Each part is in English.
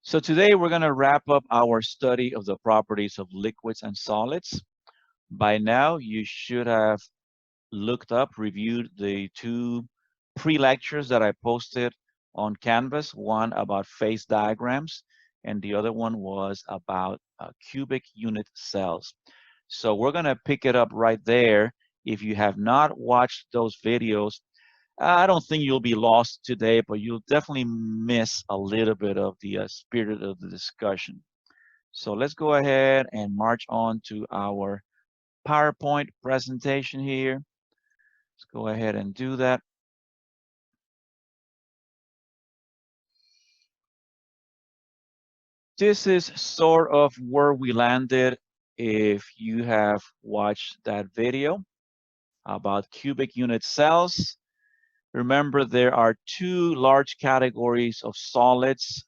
So today we're going to wrap up our study of the properties of liquids and solids. By now, you should have looked up, reviewed the two pre-lectures that I posted on Canvas, one about phase diagrams, and the other one was about cubic unit cells. So we're going to pick it up right there. If you have not watched those videos, I don't think you'll be lost today, but you'll definitely miss a little bit of the spirit of the discussion. So let's go ahead and march on to our PowerPoint presentation here. Let's go ahead and do that. This is sort of where we landed if you have watched that video about cubic unit cells. Remember, there are two large categories of solids,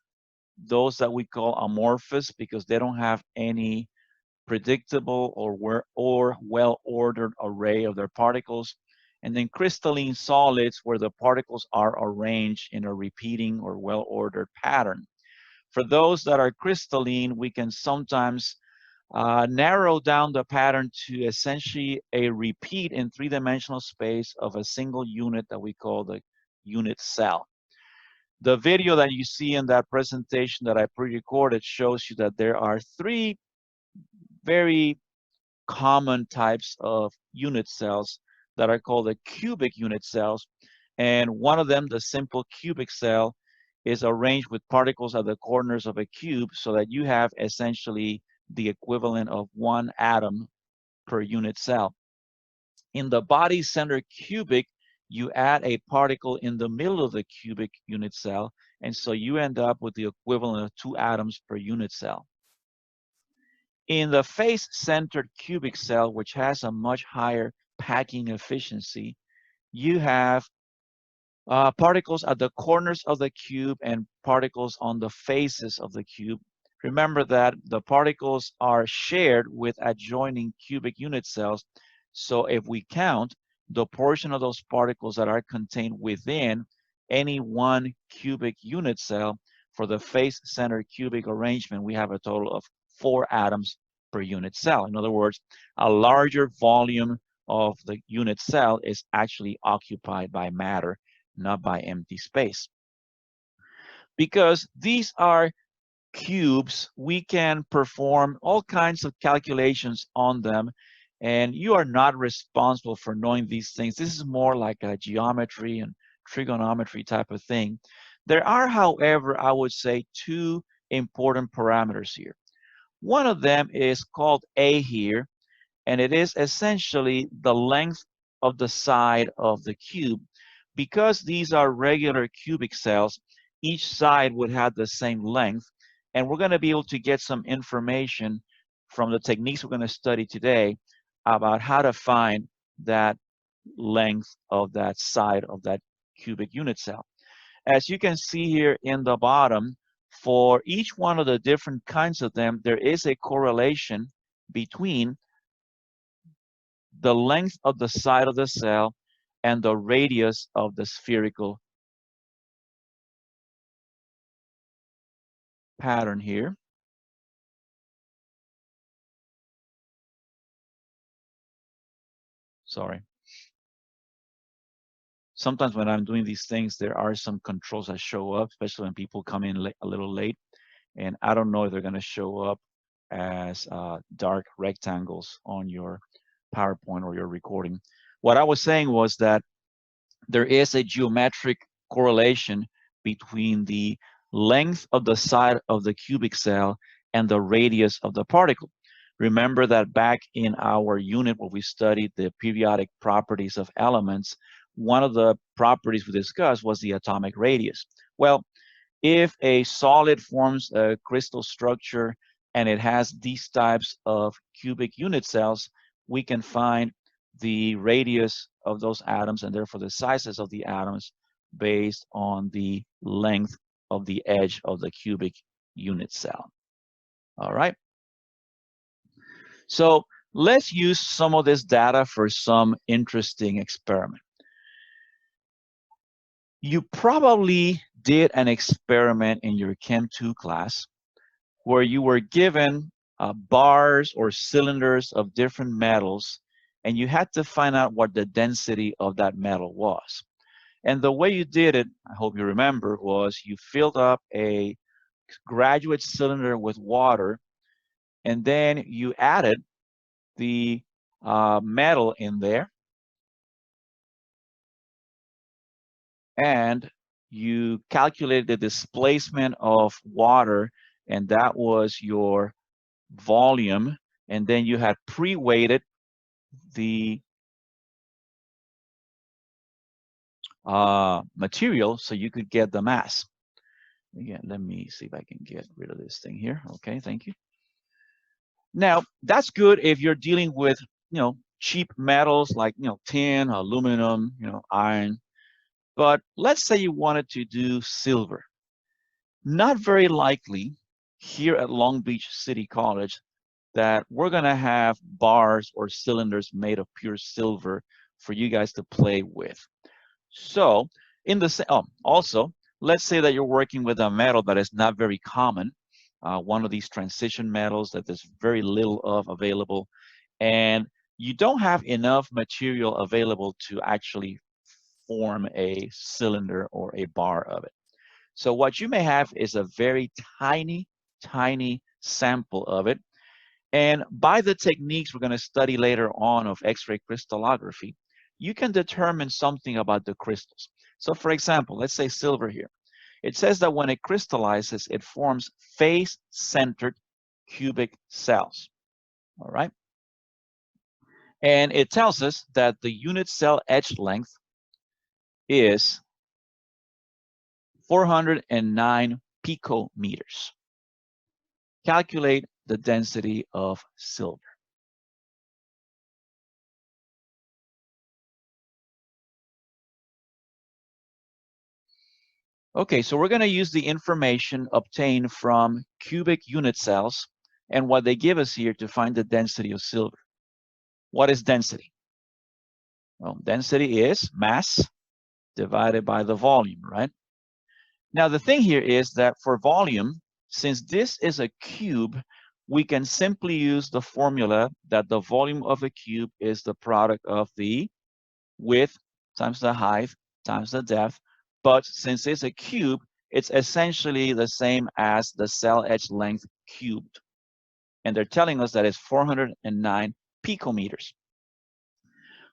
those that we call amorphous because they don't have any predictable or well-ordered array of their particles, and then crystalline solids where the particles are arranged in a repeating or well-ordered pattern. For those that are crystalline, we can sometimes narrow down the pattern to essentially a repeat in three-dimensional space of a single unit that we call the unit cell. The video that you see in that presentation that I pre-recorded shows you that there are three very common types of unit cells that are called the cubic unit cells. And one of them, the simple cubic cell, is arranged with particles at the corners of a cube so that you have essentially the equivalent of one atom per unit cell. In the body-centered cubic, you add a particle in the middle of the cubic unit cell, and so you end up with the equivalent of 2 atoms per unit cell. In the face-centered cubic cell, which has a much higher packing efficiency, you have particles at the corners of the cube and particles on the faces of the cube. Remember that the particles are shared with adjoining cubic unit cells. So if we count the portion of those particles that are contained within any one cubic unit cell, for the face-centered cubic arrangement, we have a total of 4 atoms per unit cell. In other words, a larger volume of the unit cell is actually occupied by matter, not by empty space. Because these are cubes, we can perform all kinds of calculations on them, and you are not responsible for knowing these things. This is more like a geometry and trigonometry type of thing. There are, however, I would say 2 important parameters here. One of them is called A here, and it is essentially the length of the side of the cube. Because these are regular cubic cells, each side would have the same length, and we're going to be able to get some information from the techniques we're going to study today about how to find that length of that side of that cubic unit cell. As you can see here in the bottom, for each one of the different kinds of them, there is a correlation between the length of the side of the cell and the radius of the spherical pattern here. Sorry. Sometimes when I'm doing these things, there are some controls that show up, especially when people come in a little late. And I don't know if they're going to show up as dark rectangles on your PowerPoint or your recording. What I was saying was that there is a geometric correlation between the length of the side of the cubic cell and the radius of the particle. Remember that back in our unit where we studied the periodic properties of elements, one of the properties we discussed was the atomic radius. Well, if a solid forms a crystal structure and it has these types of cubic unit cells, we can find the radius of those atoms and therefore the sizes of the atoms based on the length of the edge of the cubic unit cell. All right. So let's use some of this data for some interesting experiment. You probably did an experiment in your Chem 2 class where you were given bars or cylinders of different metals, and you had to find out what the density of that metal was. And the way you did it, I hope you remember, was you filled up a graduate cylinder with water, and then you added the metal in there, and you calculated the displacement of water, and that was your volume, and then you had pre-weighted the material so you could get the mass. Again, let me see if I can get rid of this thing here. Okay, thank you. Now, that's good if you're dealing with, cheap metals like, tin, aluminum, iron. But let's say you wanted to do silver. Not very likely here at Long Beach City College that we're going to have bars or cylinders made of pure silver for you guys to play with. So also, let's say that you're working with a metal that is not very common, one of these transition metals that there's very little of available, and you don't have enough material available to actually form a cylinder or a bar of it. So what you may have is a very tiny, tiny sample of it. And by the techniques we're going to study later on of X-ray crystallography, you can determine something about the crystals. So for example, let's say silver here. It says that when it crystallizes, it forms face-centered cubic cells. All right. And it tells us that the unit cell edge length is 409 picometers. Calculate the density of silver. Okay, so we're going to use the information obtained from cubic unit cells and what they give us here to find the density of silver. What is density? Well, density is mass divided by the volume, right? Now, the thing here is that for volume, since this is a cube, we can simply use the formula that the volume of a cube is the product of the width times the height times the depth. But since it's a cube, it's essentially the same as the cell edge length cubed. And they're telling us that it's 409 picometers.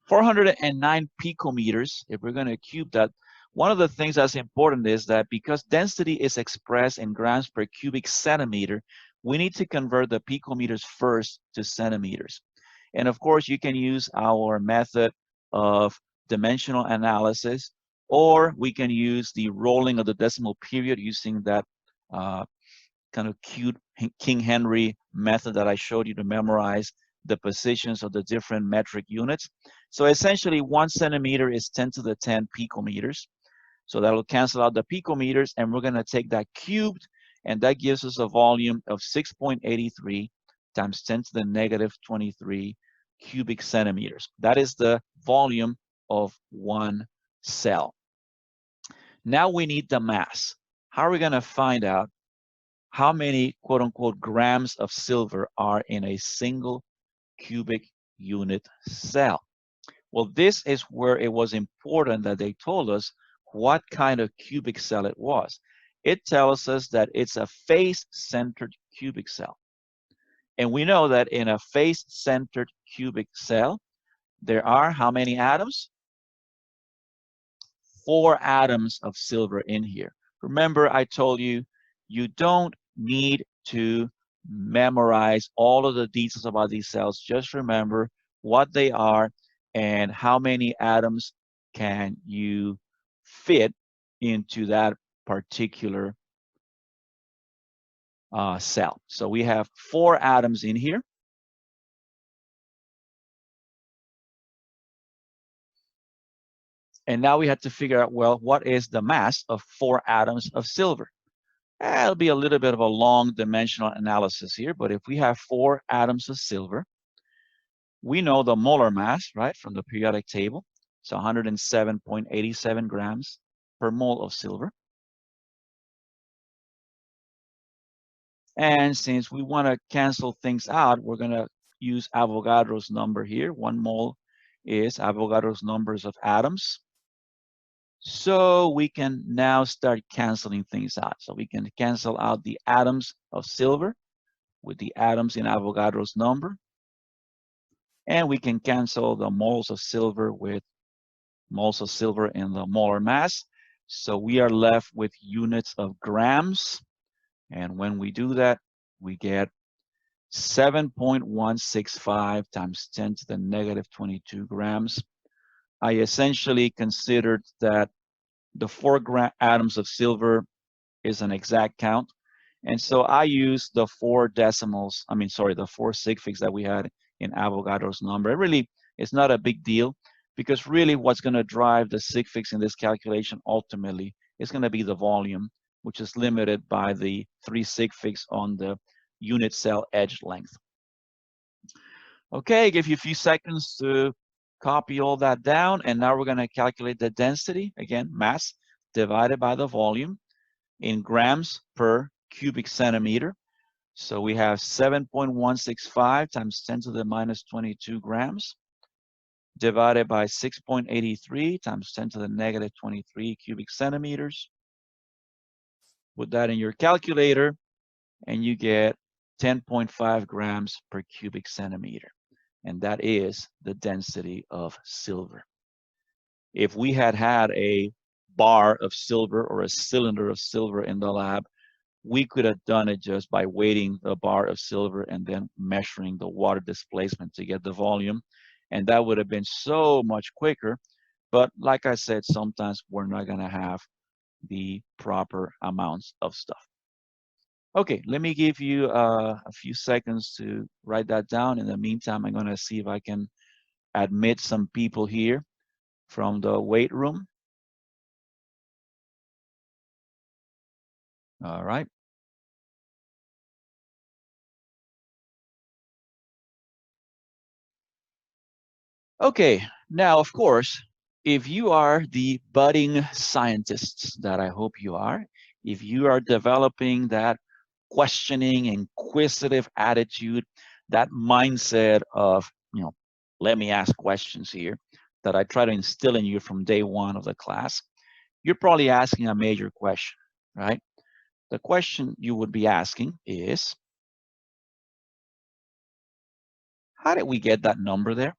409 picometers, if we're going to cube that, one of the things that's important is that because density is expressed in grams per cubic centimeter, we need to convert the picometers first to centimeters. And of course, you can use our method of dimensional analysis, or we can use the rolling of the decimal period using that kind of cute King Henry method that I showed you to memorize the positions of the different metric units. So essentially 1 centimeter is 10 to the 10 picometers. So that'll cancel out the picometers, and we're going to take that cubed, and that gives us a volume of 6.83 times 10 to the negative 23 cubic centimeters. That is the volume of one cell. Now we need the mass. How are we going to find out how many quote unquote grams of silver are in a single cubic unit cell? Well, this is where it was important that they told us what kind of cubic cell it was. It tells us that it's a face-centered cubic cell. And we know that in a face-centered cubic cell, there are how many atoms? 4 atoms of silver in here. Remember, I told you, you don't need to memorize all of the details about these cells. Just remember what they are and how many atoms can you fit into that particular cell. So we have 4 atoms in here. And now we have to figure out, well, what is the mass of 4 atoms of silver? It'll be a little bit of a long dimensional analysis here, but if we have 4 atoms of silver, we know the molar mass, right, from the periodic table. It's 107.87 grams per mole of silver. And since we want to cancel things out, we're going to use Avogadro's number here. 1 mole is Avogadro's numbers of atoms. So we can now start canceling things out. So we can cancel out the atoms of silver with the atoms in Avogadro's number. And we can cancel the moles of silver with moles of silver in the molar mass. So we are left with units of grams. And when we do that, we get 7.165 times 10 to the negative 22 grams. I essentially considered that the 4 atoms of silver is an exact count. And so I use the 4 decimals, the 4 sig figs that we had in Avogadro's number. It really is not a big deal because really what's going to drive the sig figs in this calculation ultimately is going to be the volume, which is limited by the 3 sig figs on the unit cell edge length. Okay, give you a few seconds to copy all that down, and now we're going to calculate the density, again, mass divided by the volume in grams per cubic centimeter. So we have 7.165 times 10 to the minus 22 grams divided by 6.83 times 10 to the negative 23 cubic centimeters. Put that in your calculator, and you get 10.5 grams per cubic centimeter. And that is the density of silver. If we had had a bar of silver or a cylinder of silver in the lab, we could have done it just by weighting the bar of silver and then measuring the water displacement to get the volume. And that would have been so much quicker. But like I said, sometimes we're not going to have the proper amounts of stuff. Okay, let me give you a few seconds to write that down. In the meantime, I'm going to see if I can admit some people here from the weight room. All right. Okay, now, of course, if you are the budding scientists that I hope you are, if you are developing that questioning, inquisitive attitude, that mindset of, let me ask questions here that I try to instill in you from day one of the class, you're probably asking a major question, right? The question you would be asking is, how did we get that number there?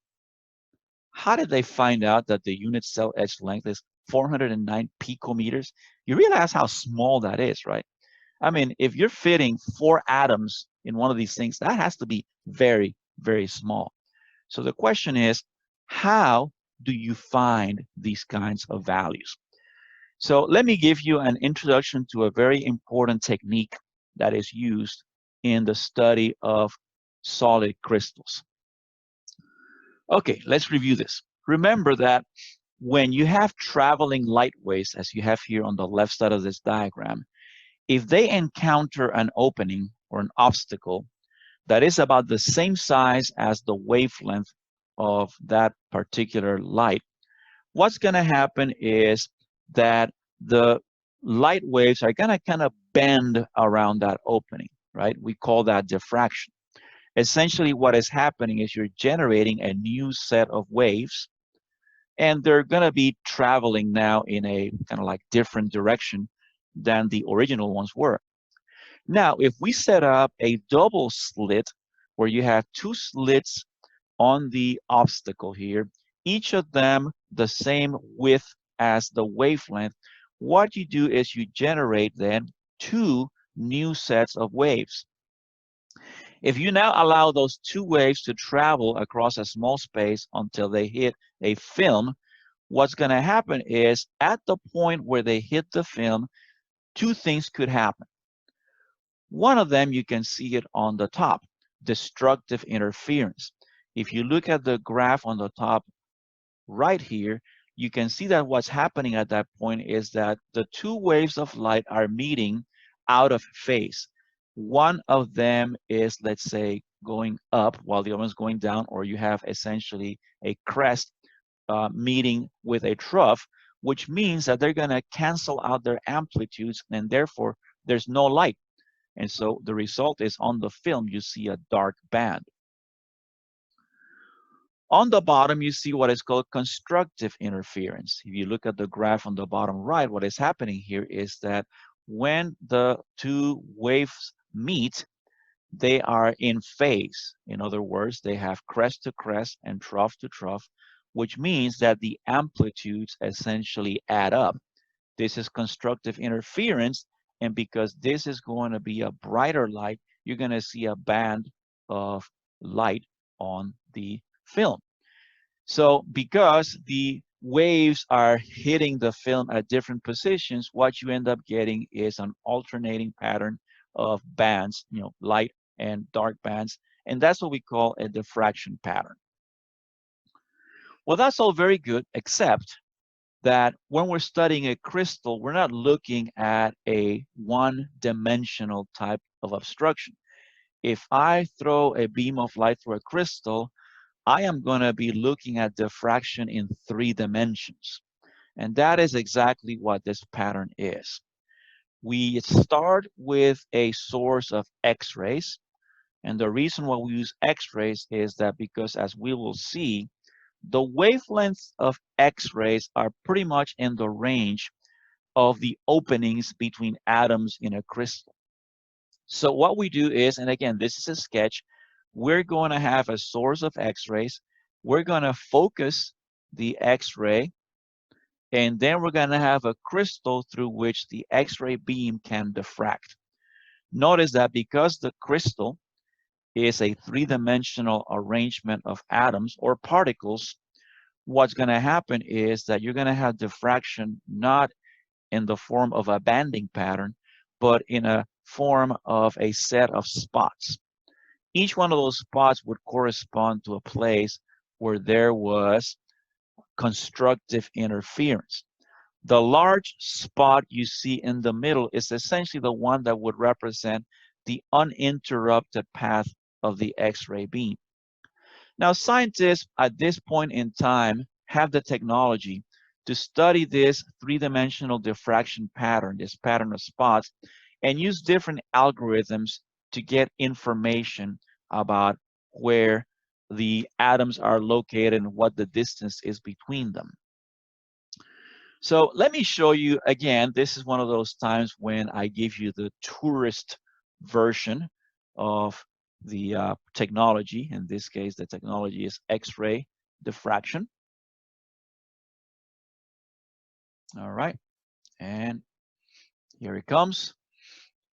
How did they find out that the unit cell edge length is 409 picometers? You realize how small that is, right? I mean, if you're fitting 4 atoms in one of these things, that has to be very, very small. So the question is, how do you find these kinds of values? So let me give you an introduction to a very important technique that is used in the study of solid crystals. Okay, let's review this. Remember that when you have traveling light waves, as you have here on the left side of this diagram, if they encounter an opening or an obstacle that is about the same size as the wavelength of that particular light, what's going to happen is that the light waves are going to kind of bend around that opening, right? We call that diffraction. Essentially, what is happening is you're generating a new set of waves, and they're going to be traveling now in a kind of like different direction than the original ones were. Now, if we set up a double slit where you have 2 slits on the obstacle here, each of them the same width as the wavelength, what you do is you generate then 2 new sets of waves. If you now allow those 2 waves to travel across a small space until they hit a film, what's going to happen is at the point where they hit the film, 2 things could happen. One of them, you can see it on the top, destructive interference. If you look at the graph on the top right here, you can see that what's happening at that point is that the 2 waves of light are meeting out of phase. One of them is, let's say, going up while the other one's going down, or you have essentially a crest meeting with a trough, which means that they're going to cancel out their amplitudes, and therefore there's no light. And so the result is on the film, you see a dark band. On the bottom, you see what is called constructive interference. If you look at the graph on the bottom right, what is happening here is that when the two waves meet, they are in phase. In other words, they have crest to crest and trough to trough, which means that the amplitudes essentially add up. This is constructive interference, and because this is going to be a brighter light, you're going to see a band of light on the film. So because the waves are hitting the film at different positions, what you end up getting is an alternating pattern of bands, light and dark bands, and that's what we call a diffraction pattern. Well, that's all very good, except that when we're studying a crystal, we're not looking at a one-dimensional type of obstruction. If I throw a beam of light through a crystal, I am going to be looking at diffraction in 3 dimensions. And that is exactly what this pattern is. We start with a source of X-rays. And the reason why we use X-rays is that because, as we will see, the wavelengths of X-rays are pretty much in the range of the openings between atoms in a crystal. So what we do is, and again, this is a sketch, we're going to have a source of X-rays. We're going to focus the X-ray, and then we're going to have a crystal through which the X-ray beam can diffract. Notice that because the crystal is a 3-dimensional arrangement of atoms or particles, what's going to happen is that you're going to have diffraction not in the form of a banding pattern, but in a form of a set of spots. Each one of those spots would correspond to a place where there was constructive interference. The large spot you see in the middle is essentially the one that would represent the uninterrupted path of the X-ray beam. Now, scientists at this point in time have the technology to study this 3-dimensional diffraction pattern, this pattern of spots, and use different algorithms to get information about where the atoms are located and what the distance is between them. So let me show you again. This is one of those times when I give you the tourist version of the technology. In this case, the technology is X-ray diffraction. All right, and here it comes.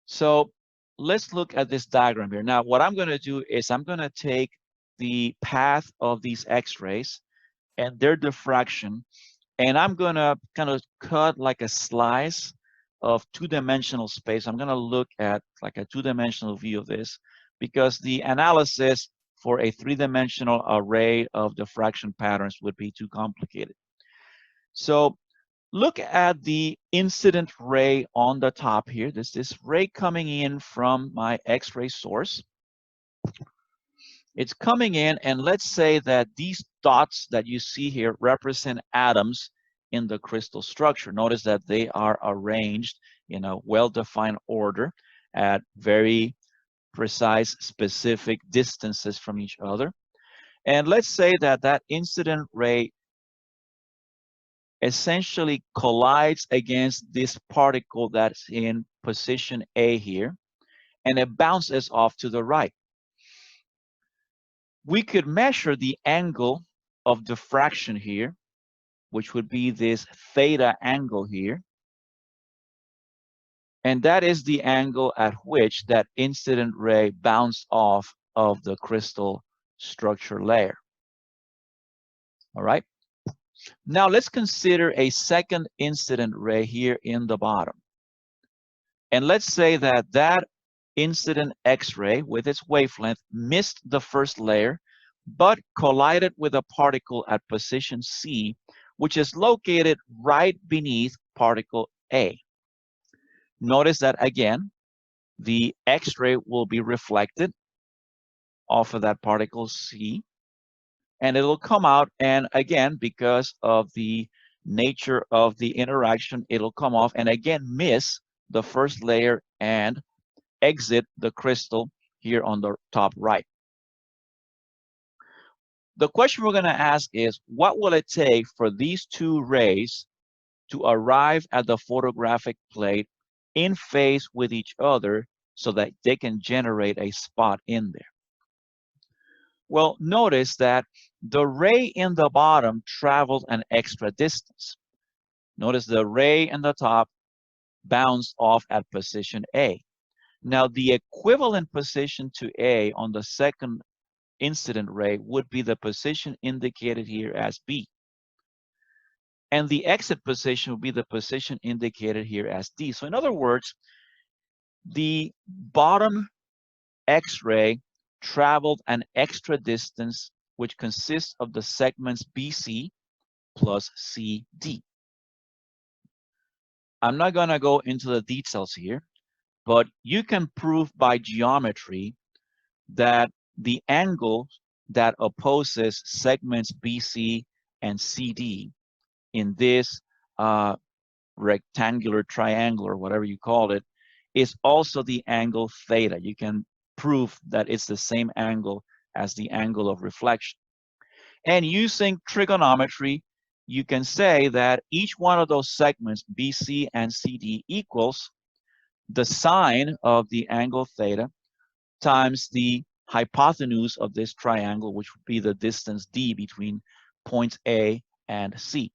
So let's look at this diagram here. Now, what I'm going to do is I'm going to take the path of these X-rays and their diffraction, and I'm going to kind of cut like a slice of 2-dimensional space. I'm going to look at like a 2-dimensional view of this because the analysis for a 3-dimensional array of diffraction patterns would be too complicated. So look at the incident ray on the top here. This ray coming in from my X-ray source. It's coming in, and let's say that these dots that you see here represent atoms in the crystal structure. Notice that they are arranged in a well-defined order at very precise, specific distances from each other. And let's say that that incident ray essentially collides against this particle that's in position A here, and it bounces off to the right. We could measure the angle of diffraction here, which would be this theta angle here. And that is the angle at which that incident ray bounced off of the crystal structure layer. All right. Now let's consider a second incident ray here in the bottom. And let's say that that incident X-ray with its wavelength missed the first layer, but collided with a particle at position C, which is located right beneath particle A. Notice that again, the X-ray will be reflected off of that particle C, and it'll come out, and again, because of the nature of the interaction, it'll come off and again miss the first layer and exit the crystal here on the top right. The question we're going to ask is, what will it take for these two rays to arrive at the photographic plate in phase with each other so that they can generate a spot in there? Well, notice that the ray in the bottom traveled an extra distance. Notice the ray in the top bounced off at position A. Now, the equivalent position to A on the second incident ray would be the position indicated here as B. And the exit position would be the position indicated here as D. So in other words, the bottom X-ray traveled an extra distance, which consists of the segments BC plus CD. I'm not going to go into the details here, but you can prove by geometry that the angle that opposes segments BC and CD in this rectangular triangle, or whatever you call it, is also the angle theta. You can prove that it's the same angle as the angle of reflection. And using trigonometry, you can say that each one of those segments, BC and CD, equals the sine of the angle theta times the hypotenuse of this triangle, which would be the distance D between points A and C.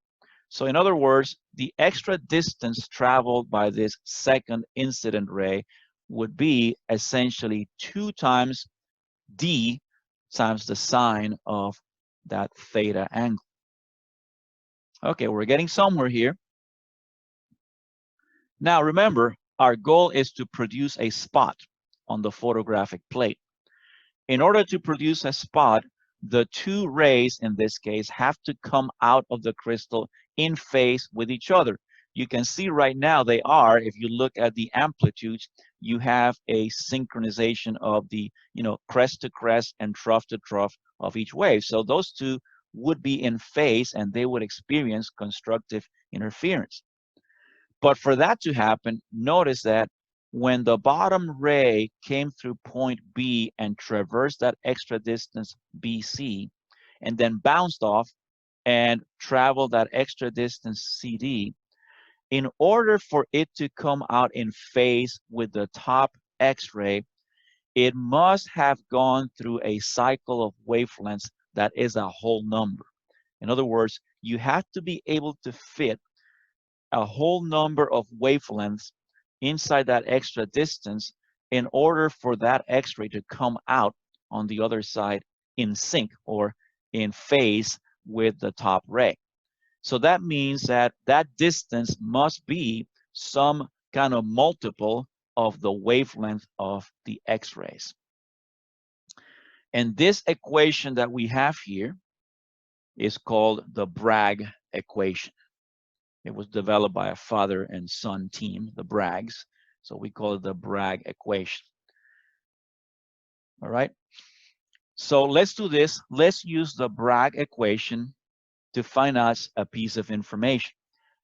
So in other words, the extra distance traveled by this second incident ray would be essentially 2 times D times the sine of that theta angle. Okay, we're getting somewhere here. Now remember, our goal is to produce a spot on the photographic plate. In order to produce a spot, the two rays in this case have to come out of the crystal in phase with each other. You can see right now they are. If you look at the amplitudes, you have a synchronization of the crest to crest and trough to trough of each wave. So those two would be in phase and they would experience constructive interference. But for that to happen, notice that when the bottom ray came through point B and traversed that extra distance BC, and then bounced off and traveled that extra distance CD, in order for it to come out in phase with the top X-ray, it must have gone through a cycle of wavelengths that is a whole number. In other words, you have to be able to fit a whole number of wavelengths inside that extra distance in order for that X-ray to come out on the other side in sync or in phase with the top ray. So that means that that distance must be some kind of multiple of the wavelength of the X-rays. And this equation that we have here is called the Bragg equation. It was developed by a father and son team, the Braggs. So we call it the Bragg equation. All right. So let's do this. Let's use the Bragg equation to find us a piece of information.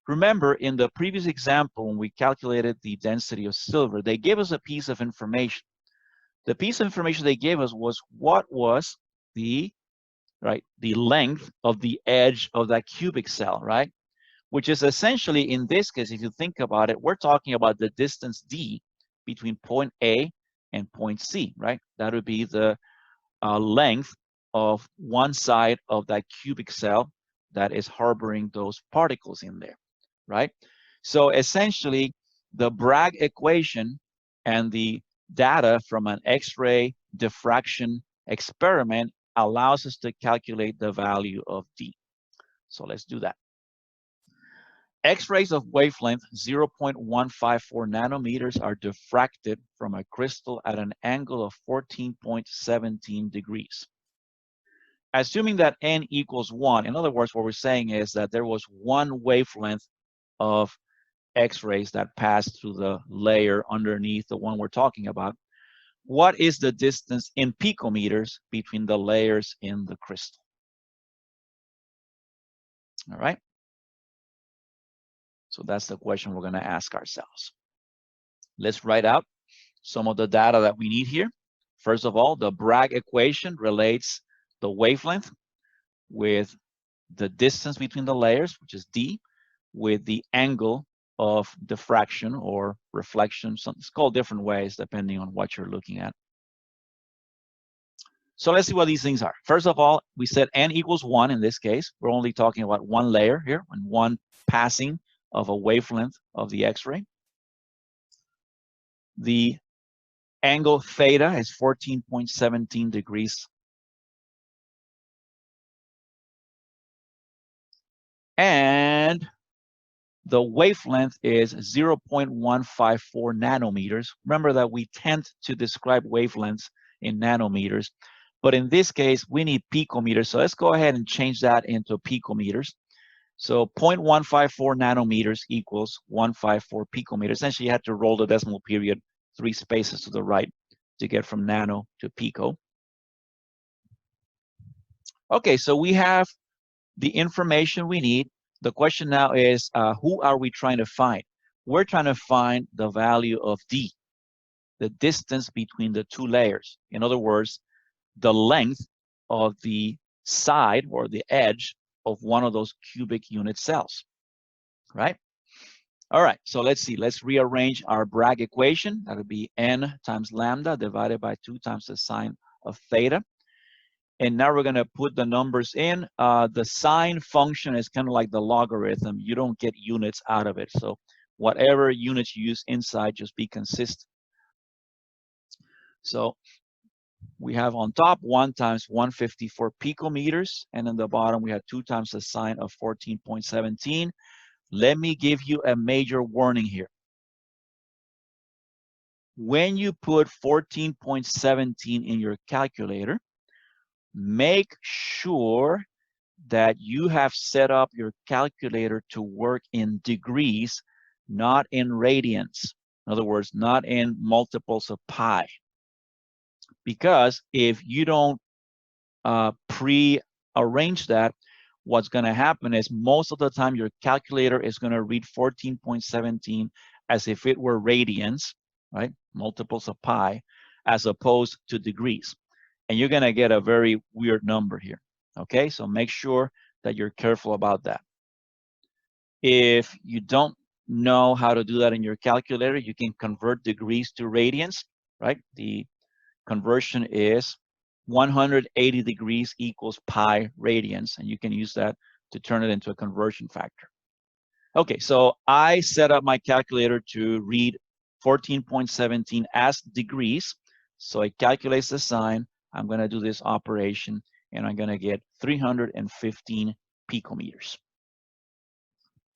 Remember, in the previous example, when we calculated the density of silver, they gave us a piece of information. The piece of information they gave us was what was the length of the edge of that cubic cell, right? Which is essentially, in this case, if you think about it, we're talking about the distance D between point A and point C, right? That would be the length of one side of that cubic cell that is harboring those particles in there, right? So essentially, the Bragg equation and the data from an X-ray diffraction experiment allows us to calculate the value of D. So let's do that. X-rays of wavelength 0.154 nanometers are diffracted from a crystal at an angle of 14.17 degrees. Assuming that n equals 1, in other words, what we're saying is that there was one wavelength of X-rays that passed through the layer underneath the one we're talking about. What is the distance in picometers between the layers in the crystal? All right. So that's the question we're going to ask ourselves. Let's write out some of the data that we need here. First of all, the Bragg equation relates the wavelength with the distance between the layers, which is d, with the angle of diffraction or reflection. It's called different ways depending on what you're looking at. So let's see what these things are. First of all, we said n equals 1 in this case. We're only talking about one layer here and one passing of a wavelength of the X-ray. The angle theta is 14.17 degrees. And the wavelength is 0.154 nanometers. Remember that we tend to describe wavelengths in nanometers, but in this case, we need picometers. So let's go ahead and change that into picometers. So 0.154 nanometers equals 154 picometers. Essentially, you had to roll the decimal period 3 spaces to the right to get from nano to pico. Okay, so we have the information we need. The question now is, who are we trying to find? We're trying to find the value of D, the distance between the two layers. In other words, the length of the side or the edge of one of those cubic unit cells, right? All right, so let's see. Let's rearrange our Bragg equation. That would be n times lambda divided by 2 times the sine of theta. And now we're going to put the numbers in. The sine function is kind of like the logarithm. You don't get units out of it. So whatever units you use inside, just be consistent. So we have on top 1 times 154 picometers. And on the bottom, we have 2 times the sine of 14.17. Let me give you a major warning here. When you put 14.17 in your calculator, make sure that you have set up your calculator to work in degrees, not in radians. In other words, not in multiples of pi. Because if you don't pre-arrange that, what's going to happen is most of the time your calculator is going to read 14.17 as if it were radians, right? Multiples of pi, as opposed to degrees. And you're going to get a very weird number here. Okay, so make sure that you're careful about that. If you don't know how to do that in your calculator, you can convert degrees to radians, right? The conversion is 180 degrees equals pi radians, and you can use that to turn it into a conversion factor. Okay, so I set up my calculator to read 14.17 as degrees. So it calculates the sine. I'm going to do this operation, and I'm going to get 315 picometers.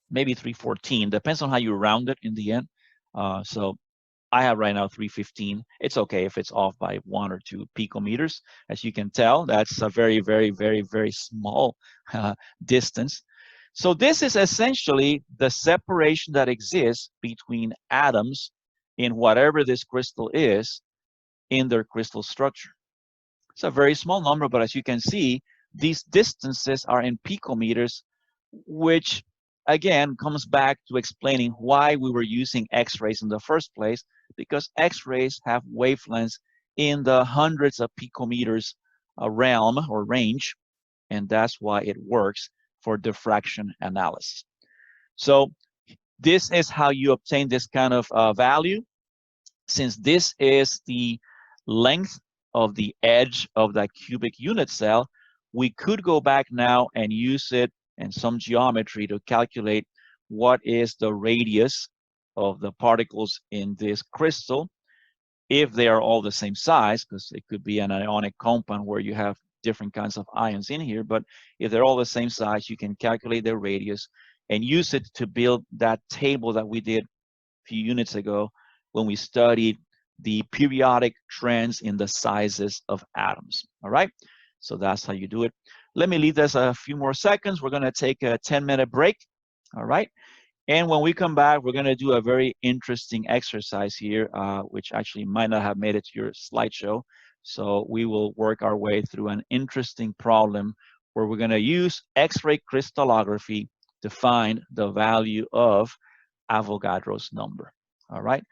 Maybe 314, depends on how you round it in the end. So I have right now 315. It's okay if it's off by 1 or 2 picometers. As you can tell, that's a very, very, very, very small distance. So this is essentially the separation that exists between atoms in whatever this crystal is in their crystal structure. It's a very small number, but as you can see, these distances are in picometers, which again comes back to explaining why we were using X-rays in the first place, because X-rays have wavelengths in the hundreds of picometers realm or range, and that's why it works for diffraction analysis. So this is how you obtain this kind of value. Since this is the length of the edge of that cubic unit cell, we could go back now and use it in some geometry to calculate what is the radius of the particles in this crystal, if they are all the same size, because it could be an ionic compound where you have different kinds of ions in here, but if they're all the same size, you can calculate their radius and use it to build that table that we did a few units ago when we studied the periodic trends in the sizes of atoms. All right, so that's how you do it. Let me leave this a few more seconds. We're going to take a 10-minute break. All right, and when we come back, we're going to do a very interesting exercise here, which actually might not have made it to your slideshow. So we will work our way through an interesting problem where we're going to use X-ray crystallography to find the value of Avogadro's number. All right,